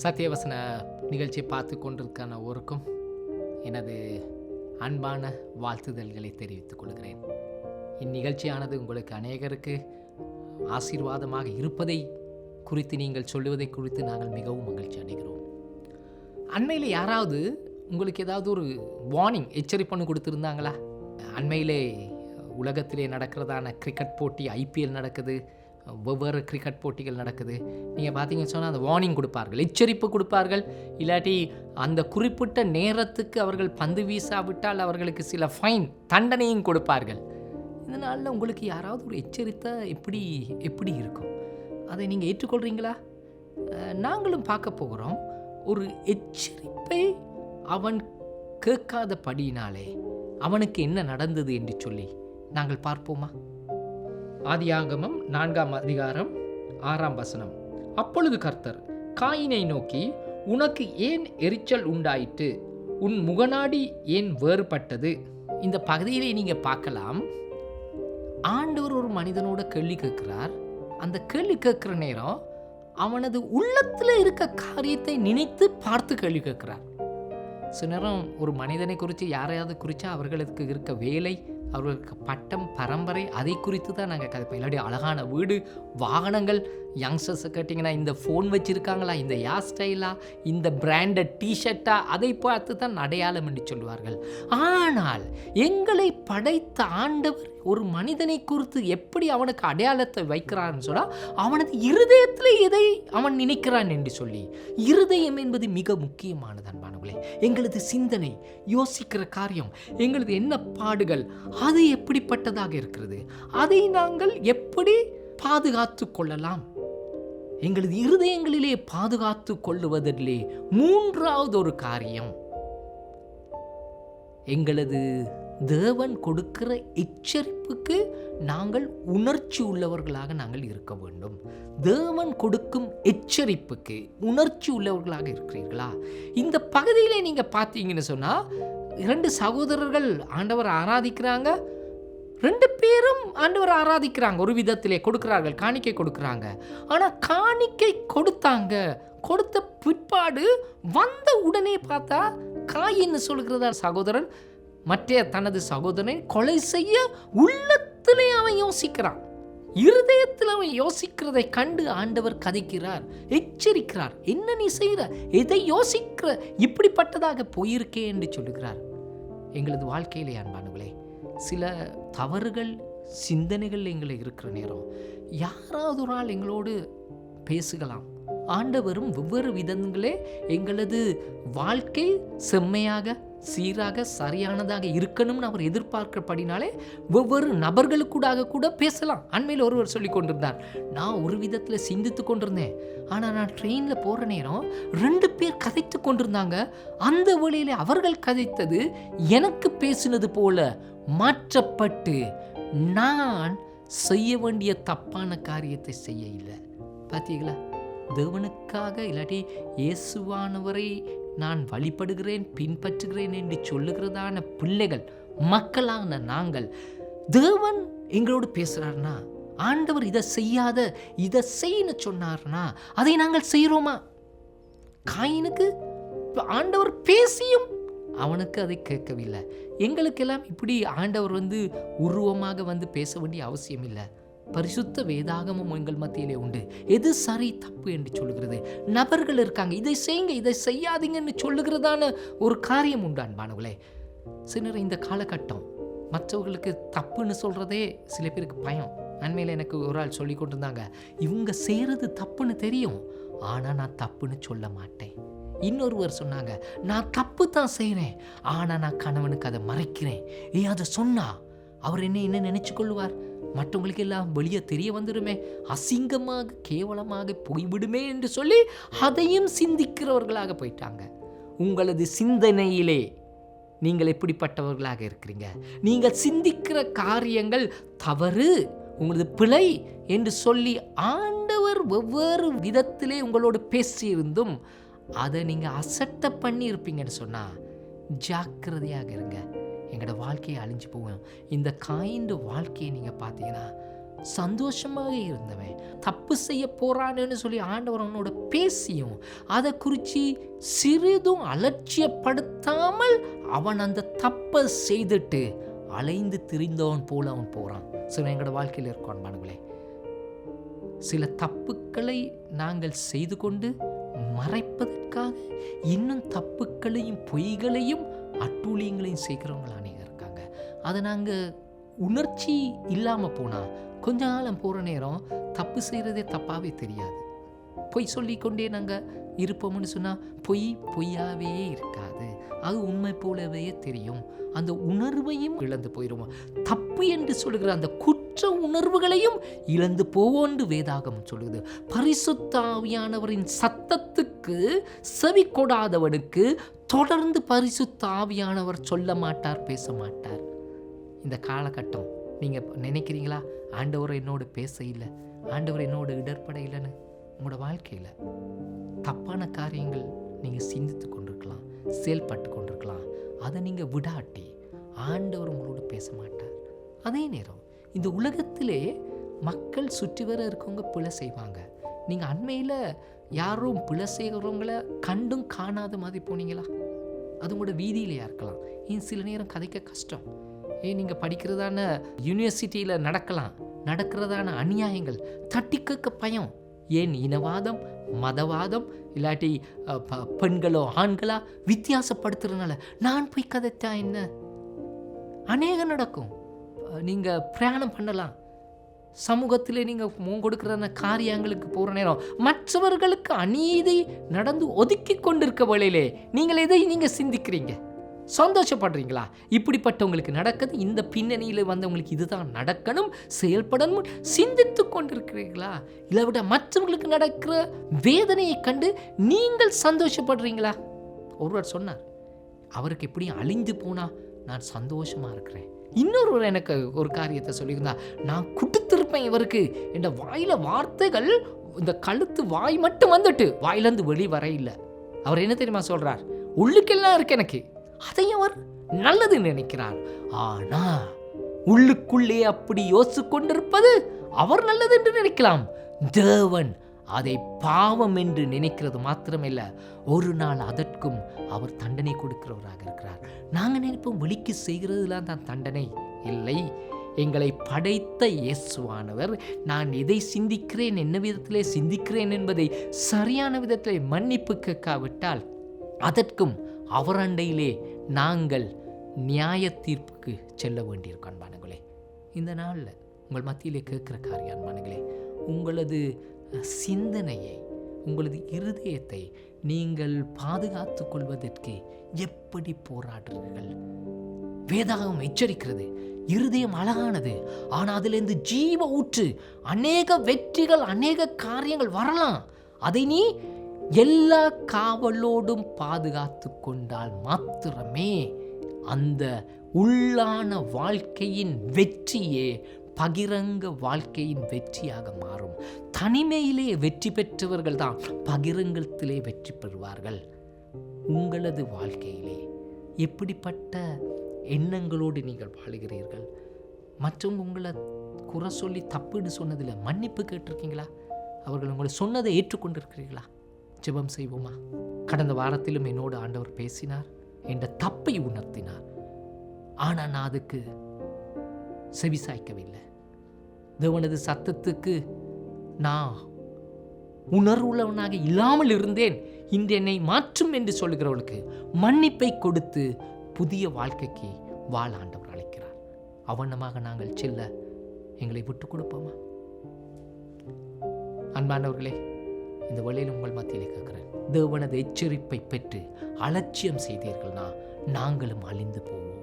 சத்தியவசன நிகழ்ச்சியை பார்த்து கொண்டிருக்கான ஒருக்கும் எனது அன்பான வாழ்த்துதல்களை தெரிவித்துக் கொள்கிறேன். இந்நிகழ்ச்சியானது உங்களுக்கு அநேகருக்கு ஆசீர்வாதமாக இருப்பதை குறித்து நீங்கள் சொல்லுவதை குறித்து நாங்கள் மிகவும் மகிழ்ச்சி அடைகிறோம். அண்மையில் யாராவது உங்களுக்கு ஏதாவது ஒரு வார்னிங் எச்சரிப்பண்ணு கொடுத்துருந்தாங்களா? அண்மையிலே உலகத்திலே நடக்கிறதான கிரிக்கெட் போட்டி IPL நடக்குது, வெவ்வேறு கிரிக்கெட் போட்டிகள் நடக்குது. நீங்கள் பார்த்தீங்கன்னு சொன்னால் அந்த வார்னிங் கொடுப்பார்கள், எச்சரிப்பு கொடுப்பார்கள். இல்லாட்டி அந்த குறிப்பிட்ட நேரத்துக்கு அவர்கள் பந்து வீசாவிட்டால் அவர்களுக்கு சில ஃபைன் தண்டனையும் கொடுப்பார்கள். இதனால் உங்களுக்கு யாராவது ஒரு எச்சரித்தா எப்படி இருக்கும்? அதை நீங்கள் ஏற்றுக்கொள்கிறீங்களா? நாங்களும் பார்க்க போகிறோம். ஒரு எச்சரிப்பை அவன் கேட்காதபடியினாலே அவனுக்கு என்ன நடந்தது என்று சொல்லி நாங்கள் பார்ப்போமா? ஆதியாகமம் 4ஆம் அதிகாரம் 6ஆம் வசனம். அப்பொழுது கர்த்தர் காயினை நோக்கி, உனக்கு ஏன் எரிச்சல் உண்டாயிற்று? உன் முகநாடி ஏன் வேறுபட்டது? இந்த பகுதியிலே நீங்க பார்க்கலாம், ஆண்டவர் ஒரு மனிதனோட கேள்வி கேட்கிறார். அந்த கேள்வி கேட்கிற நேரம் அவனது உள்ளத்துல இருக்க காரியத்தை நினைத்து பார்த்து கேள்வி கேட்கிறார். சில நேரம் ஒரு மனிதனை குறித்து யாரையாவது குறித்தா அவர்களுக்கு இருக்க வேலை, அவர்களுக்கு பட்டம், பரம்பரை, அதை குறித்து தான் நாங்கள் கதைப்போம். இல்லாட்டி அழகான வீடு, வாகனங்கள், யங்ஸ்டர்ஸை கேட்டிங்கன்னா இந்த ஃபோன் வச்சுருக்காங்களா, இந்த ஹேர் ஸ்டைலா, இந்த பிராண்டட் டிஷர்ட்டா, அதை பார்த்து தான் அடையாளம் என்று சொல்வார்கள். ஆனால் எங்களை படைத்த ஆண்டவர் ஒரு மனிதனை குறித்து எப்படி அவனுக்கு அடையாளத்தை வைக்கிறான்னு சொன்னால், அவனது இருதயத்தில் எதை அவன் நினைக்கிறான் என்று சொல்லி. இருதயம் என்பது மிக முக்கியமானது அன்பானவர்களே. எங்களது சிந்தனை, யோசிக்கிற காரியம், எங்களது என்ன பாடுகள், அது எப்படிப்பட்டதாக இருக்கிறது, அதை நாங்கள் எப்படி பாதுகாத்து கொள்ளலாம்? எங்களது இருதயங்களிலே பாதுகாத்து கொள்ளுவதிலே மூன்றாவது ஒரு காரியம், எங்களது தேவன் கொடுக்கிற எச்சரிப்புக்கு நாங்கள் உணர்ச்சி உள்ளவர்களாக நாங்கள் இருக்க வேண்டும். தேவன் கொடுக்கும் எச்சரிப்புக்கு உணர்ச்சி உள்ளவர்களாக இருக்கிறீர்களா? இந்த பகுதியிலே நீங்க பார்த்தீங்கன்னு சொன்னா, 2 சகோதரர்கள் ஆண்டவர் ஆராதிக்கிறாங்க. 2 பேரும் ஆண்டவர் ஆராதிக்கிறாங்க, ஒரு விதத்திலே கொடுக்கிறார்கள், காணிக்கை கொடுக்கிறாங்க. ஆனா காணிக்கை கொடுத்த பிற்பாடு வந்த உடனே பார்த்தா காயின்னு சொல்கிறதா சகோதரன் மற்ற தனது சகோதரனை கொலை செய்ய உள்ளத்திலே அவன் யோசிக்கிறான். இருதயத்தில் அவன் யோசிக்கிறதை கண்டு ஆண்டவர் கதைக்கிறார், எச்சரிக்கிறார். என்ன நீ செய்கிற, எதை யோசிக்கிற, இப்படிப்பட்டதாக போயிருக்கே என்று சொல்லுகிறார். எங்களது வாழ்க்கையிலே அன்பானவர்களே, சில தவறுகள், சிந்தனைகள் எங்களை இருக்கிற நேரம் யாராவது ஒரு ஆள் எங்களோடு பேசுகலாம். ஆண்டவரும் வெவ்வேறு விதங்களே எங்களது வாழ்க்கை செம்மையாக, சீராக, சரியானதாக இருக்கணும்னு அவர் எதிர்பார்க்கிறபடினாலே வெவ்வேறு நபர்களுக்கூடாக கூட பேசலாம். அண்மையில் ஒருவர் சொல்லி கொண்டிருந்தார், நான் ஒரு விதத்தில் சிந்தித்து கொண்டிருந்தேன், ஆனால் நான் ட்ரெயினில் போகிற நேரம் 2 பேர் கதைத்து கொண்டிருந்தாங்க. அந்த வழியில் அவர்கள் கதைத்தது எனக்கு பேசினது போல மாற்றப்பட்டு நான் செய்ய வேண்டிய தப்பான காரியத்தை செய்ய இல்லை. பார்த்தீங்களா? தேவனுக்காக இல்லாட்டி இயேசுவானவரை நான் வழிபடுகிறேன், பின்பற்றுகிறேன் என்று சொல்லுகிறதான பிள்ளைகள், மக்களான நாங்கள், தேவன் எங்களோடு பேசுகிறார்னா, ஆண்டவர் இதை செய்யாத, இதை செய்யன்னு சொன்னார்னா அதை நாங்கள் செய்கிறோமா? காயினுக்கு ஆண்டவர் பேசியும் அவனுக்கு அதை கேட்கவில்லை. எங்களுக்கெல்லாம் இப்படி ஆண்டவர் உருவமாக பேச வேண்டிய அவசியம் இல்லை. பரிசுத்த வேதாகமும் எங்கள் மத்தியிலே உண்டு. எது சரி தப்பு என்று சொல்லுகிறது. நபர்கள் இருக்காங்க, இதை செய்யுங்க, இதை செய்யாதீங்கன்னு சொல்லுகிறதான ஒரு காரியம் உண்டு அன்பானவர்களே. சிலர் இந்த காலகட்டம் மற்றவர்களுக்கு தப்புன்னு சொல்றதே சில பேருக்கு பயம். அண்மையில் எனக்கு ஒரு ஆள் சொல்லி கொண்டிருந்தாங்க, இவங்க செய்கிறது தப்புன்னு தெரியும், ஆனால் நான் தப்புன்னு சொல்ல மாட்டேன். இன்னொருவர் சொன்னாங்க, நான் தப்பு தான் செய்கிறேன், ஆனால் நான் கணவனுக்கு அதை மறைக்கிறேன். அதை சொன்னா அவர் என்ன நினைச்சு கொள்வார், மற்றவங்களுக்கு எல்லாம் வெளியே தெரிய வந்துடுமே, அசிங்கமாக கேவலமாக போய்விடுமே என்று சொல்லி அதையும் சிந்திக்கிறவர்களாக போயிட்டாங்க. உங்களது சிந்தனையிலே நீங்கள் எப்படிப்பட்டவர்களாக இருக்கிறீங்க? நீங்கள் சிந்திக்கிற காரியங்கள் தவறு, உங்களது பிழை என்று சொல்லி ஆண்டவர் வெவ்வேறு விதத்திலே உங்களோடு பேசியிருந்தும் அதை நீங்கள் அசட்டை பண்ணி இருப்பீங்கன்னு சொன்னால் ஜாக்கிரதையாக இருங்க. எங்களோட வாழ்க்கையை அழிஞ்சு போவோம். இந்த காயின்டு வாழ்க்கையை நீங்கள் பார்த்தீங்கன்னா சந்தோஷமாக இருந்தவன் தப்பு செய்ய போறான்னு சொல்லி ஆண்டவர் அவனோட பேசியும் அதை குறித்து சிறிதும் அலட்சியப்படுத்தாமல் அவன் அந்த தப்பை செய்துட்டு அலைந்து திரிந்தவன் போல அவன் போறான். சில எங்களோட வாழ்க்கையில் இருக்கோம் பானுங்களே, சில தப்புக்களை நாங்கள் செய்து கொண்டு மறைப்பதற்காக இன்னும் தப்புக்களையும் பொய்களையும் அட்டூழியங்களையும் செய்கிறவங்க அநேகம் இருக்காங்க. அதை நாங்கள் உணர்ச்சி இல்லாமல் போனால் கொஞ்ச காலம் போகிற நேரம் தப்பு செய்கிறதே தப்பாகவே தெரியாது. பொய் சொல்லிக்கொண்டே நாங்கள் இருப்போம்னு சொன்னால் பொய்யாவே இருக்காது, அது உண்மை போலவே தெரியும். அந்த உணர்வையும் இழந்து போயிடுவோம். தப்பு என்று சொல்லுகிற அந்த குற்ற உணர்வுகளையும் இழந்து போவோன்று வேதாகமம் சொல்லுது. பரிசுத்த ஆவியானவரின் சத்தத்துக்கு செவி கொடாதவனுக்கு தொடர்ந்து பரிசுத்த ஆவியானவர் சொல்ல மாட்டார், பேச மாட்டார். இந்த காலகட்டம் நீங்கள் நினைக்கிறீங்களா, ஆண்டவர் என்னோடு பேச இல்லை, ஆண்டவர் என்னோடு இடர்பட இல்லைன்னு? உங்களோட வாழ்க்கையில் தப்பான காரியங்கள் நீங்கள் சிந்தித்து கொண்டிருக்கலாம், செயல்பட்டு கொண்டிருக்கலாம். அதை நீங்கள் விடாட்டி ஆண்டவர் உங்களோடு பேச மாட்டார். அதே நேரம் இந்த உலகத்திலே மக்கள் சுற்றி வர இருக்கவங்க பிழை செய்வாங்க. நீங்கள் அண்மையில் யாரும் பிழை செய்கிறவங்கள கண்டும் காணாத மாதிரி போனீங்களா? அது உங்களோட வீதியிலையா இருக்கலாம். சில நேரம் கதைக்க கஷ்டம். நீங்கள் படிக்கிறதான யூனிவர்சிட்டியில் நடக்கிறதான அநியாயங்கள் தட்டி கேட்க பயம். ஏன் இனவாதம், மதவாதம், இல்லாட்டி பெண்களோ ஆண்களா வித்தியாசப்படுத்துறதுனால நான் போய் கதைத்தா என்ன? அநேகம் நடக்கும். நீங்கள் பிரயாணம் பண்ணலாம், சமூகத்திலே நீங்கள் கொடுக்குற காரியங்களுக்கு போகிற நேரம் மற்றவர்களுக்கு அநீதி நடந்து ஒதுக்கி கொண்டிருக்க வேளையிலே நீங்கள் எதை நீங்கள் சிந்திக்கிறீங்க? சந்தோஷப்படுறீங்களா? இப்படிப்பட்டவங்களுக்கு நடக்குது, இந்த பின்னணியில் வந்தவங்களுக்கு இதுதான் நடக்கணும், செயல்படணும் சிந்தித்து கொண்டிருக்கிறீர்களா? இல்லை விட மற்றவங்களுக்கு நடக்கிற வேதனையை கண்டு நீங்கள் சந்தோஷப்படுறீங்களா? ஒருவர் சொன்னார், அவருக்கு எப்படி அழிந்து போனா நான் சந்தோஷமா இருக்கிறேன். இன்னொருவர் எனக்கு ஒரு காரியத்தை சொல்லியிருந்தா, நான் கொடுத்திருப்பேன் இவருக்கு, என் வாயில வார்த்தைகள் இந்த கழுத்து வாய் மட்டும் வந்துட்டு வாயிலிருந்து வெளி வர இல்லை. அவர் என்ன தெரியுமா சொல்றார்? உள்ளுக்கெல்லாம் இருக்கு எனக்கு, அதையும் அவர் நல்லது நினைக்கிறார். ஆனா உள்ளுக்குள்ளே அப்படி யோசித்து கொண்டிருப்பது அவர் நல்லது என்று நினைக்கலாம். தேவன் அதை பாவம் என்று நினைக்கிறது மாத்திரமில்லை, ஒரு நாள் அதற்கும் அவர் தண்டனை கொடுக்கிறவராக இருக்கிறார். நாங்கள் நினைப்போம் வெளிக்கு செய்கிறதுலாம் தான் தண்டனை. இல்லை, எங்களை படைத்த இயேசுவானவர் நான் எதை சிந்திக்கிறேன், என்ன விதத்திலே சிந்திக்கிறேன் என்பதை சரியான விதத்திலே மன்னிப்பு கேட்காவிட்டால் அதற்கும் அவர் அண்டையிலே நாங்கள் நியாய தீர்ப்புக்கு செல்ல வேண்டியிருக்கோம். அன்பானங்களே, இந்த நாளில் உங்கள் மத்தியிலே கேட்குற காரியம் அன்பானங்களே, உங்களது சிந்தனையை, உங்களது இருதயத்தை நீங்கள் பாதுகாத்து கொள்வதற்கு எப்படி போராடுறீர்கள்? வேதாகம் எச்சரிக்கிறது, இருதயம் அழகானது, ஆனால் அதிலிருந்து ஜீவ ஊற்று, அநேக வெற்றிகள், அநேக காரியங்கள் வரலாம். அதை நீ எல்லா காவலோடும் பாதுகாத்து கொண்டால் மாத்திரமே அந்த உள்ளான வாழ்க்கையின் வெற்றியே பகிரங்க வாழ்க்கையின் வெற்றியாக மாறும். தனிமையிலே வெற்றி பெற்றவர்கள் தான் பகிரங்கத்திலே வெற்றி பெறுவார்கள். உங்களது வாழ்க்கையிலே எப்படிப்பட்ட எண்ணங்களோடு நீங்கள் வாழுகிறீர்கள்? மற்றவங்க உங்களை குறை சொல்லி தப்புன்னு சொன்னதில் மன்னிப்பு கேட்டிருக்கீங்களா? அவர்கள் உங்களை சொன்னதை ஏற்றுக்கொண்டிருக்கிறீர்களா? ஜெபம் செய்வோமா? கடந்த வாரத்திலும் என்னோடு ஆண்டவர் பேசினார், என்ற தப்பை உணர்த்தினார். ஆனால் நான் அதுக்கு செவிசாய்க்கவில்லை. தேவனது சத்தத்துக்கு நான் உணர்வுள்ளவனாக இல்லாமல் இருந்தேன். இன்று என்னை மாற்றும் என்று சொல்லுகிறவளுக்கு மன்னிப்பை கொடுத்து புதிய வாழ்க்கைக்கு வாழ ஆண்டவர் அழைக்கிறார். அவனமாக நாங்கள் செல்ல எங்களை விட்டுக் கொடுப்போமா? அன்பானவர்களே, இந்த வழியில் உங்கள் மத்தியிலே கேட்கிறேன், தேவனது எச்சரிப்பை பெற்று அலட்சியம் செய்தீர்கள்னா நாங்களும் அழிந்து போவோம்.